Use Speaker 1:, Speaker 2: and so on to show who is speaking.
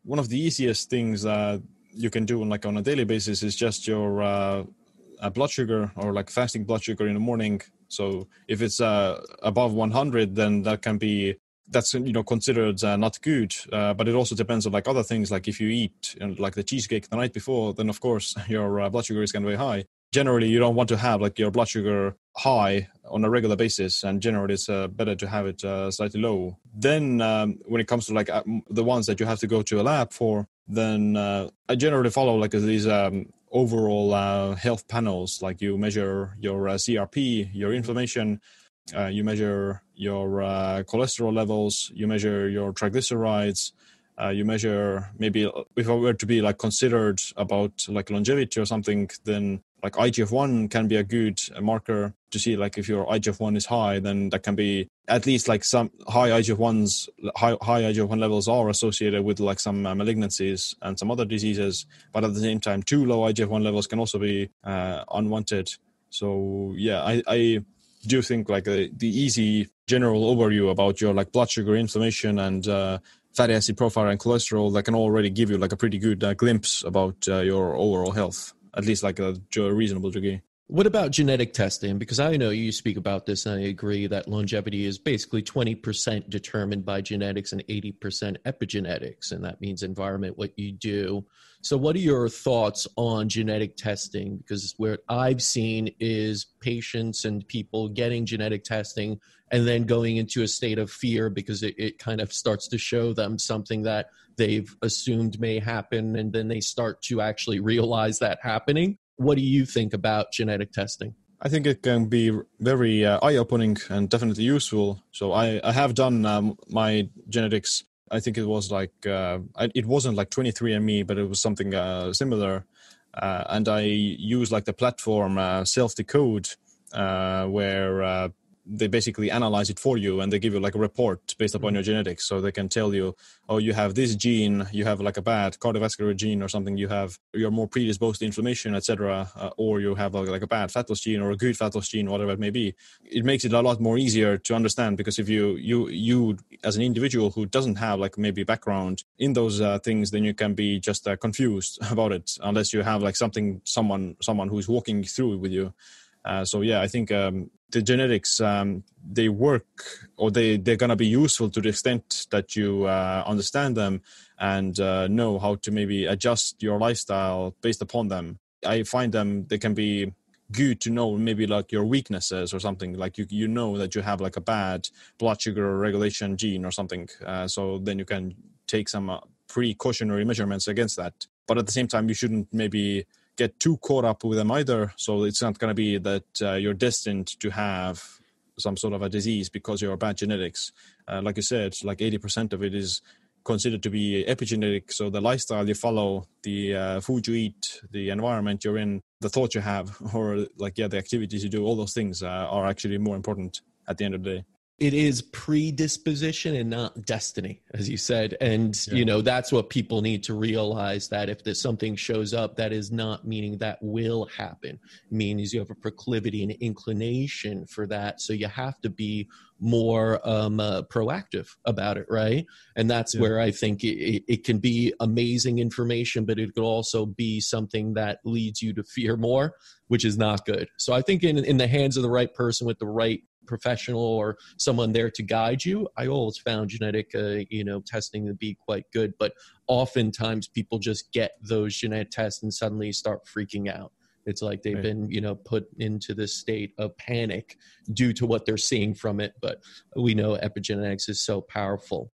Speaker 1: one of the easiest things you can do on a daily basis is just your blood sugar, or like fasting blood sugar in the morning. So if it's above 100, then that's considered not good. But it also depends on like other things. Like if you eat like the cheesecake the night before, then of course your blood sugar is going to be high. Generally, you don't want to have like your blood sugar high on a regular basis, and generally it's better to have it slightly low. Then when it comes to like the ones that you have to go to a lab for, then I generally follow like these overall health panels. Like you measure your CRP, your inflammation, you measure your cholesterol levels, you measure your triglycerides, you measure, maybe if I were to be like considered about like longevity or something, then like IGF-1 can be a good marker to see like if your IGF-1 is high, then that can be at least like some high IGF-1 levels are associated with like some malignancies and some other diseases. But at the same time, too low IGF-1 levels can also be unwanted. So yeah, I do think like the easy general overview about your like blood sugar, inflammation, and fatty acid profile and cholesterol, that can already give you like a pretty good glimpse about your overall health, at least like to a reasonable degree.
Speaker 2: What about genetic testing? Because I know you speak about this, and I agree that longevity is basically 20% determined by genetics and 80% epigenetics, and that means environment, what you do. So what are your thoughts on genetic testing? Because what I've seen is patients and people getting genetic testing and then going into a state of fear because it kind of starts to show them something that they've assumed may happen, and then they start to actually realize that happening. What do you think about genetic testing?
Speaker 1: I think it can be very eye-opening and definitely useful. So I have done my genetics. I think it was like, it wasn't like 23andMe, but it was something similar. And I use like the platform Self-Decode, where they basically analyze it for you, and they give you like a report based upon your genetics. So they can tell you, oh, you have this gene, you have like a bad cardiovascular gene or something, you're more predisposed to inflammation, etc. Or you have like a bad fat loss gene or a good fat loss gene, whatever it may be. It makes it a lot more easier to understand, because if you as an individual who doesn't have like maybe background in those things, then you can be just confused about it, unless you have like someone who's walking through it with you. So yeah, I think the genetics, they work, or they're going to be useful to the extent that you understand them and know how to maybe adjust your lifestyle based upon them. I find they can be good to know, maybe like your weaknesses or something, like you know that you have like a bad blood sugar regulation gene or something. So then you can take some precautionary measurements against that. But at the same time, you shouldn't maybe get too caught up with them either. So it's not going to be that you're destined to have some sort of a disease because you're bad genetics. Like you said, like 80% of it is considered to be epigenetic. So the lifestyle you follow, the food you eat, the environment you're in, the thoughts you have, or like, the activities you do, all those things are actually more important at the end of the day.
Speaker 2: It is predisposition and not destiny, as you said. And, that's what people need to realize, that if there's something shows up, that is not meaning that will happen. It means you have a proclivity and inclination for that. So you have to be more proactive about it, right? And that's where I think it can be amazing information, but it could also be something that leads you to fear more, which is not good. So I think in the hands of the right person with the right professional or someone there to guide you, I always found genetic testing to be quite good. But oftentimes people just get those genetic tests and suddenly start freaking out. It's like they've been put into this state of panic due to what they're seeing from it. But we know epigenetics is so powerful.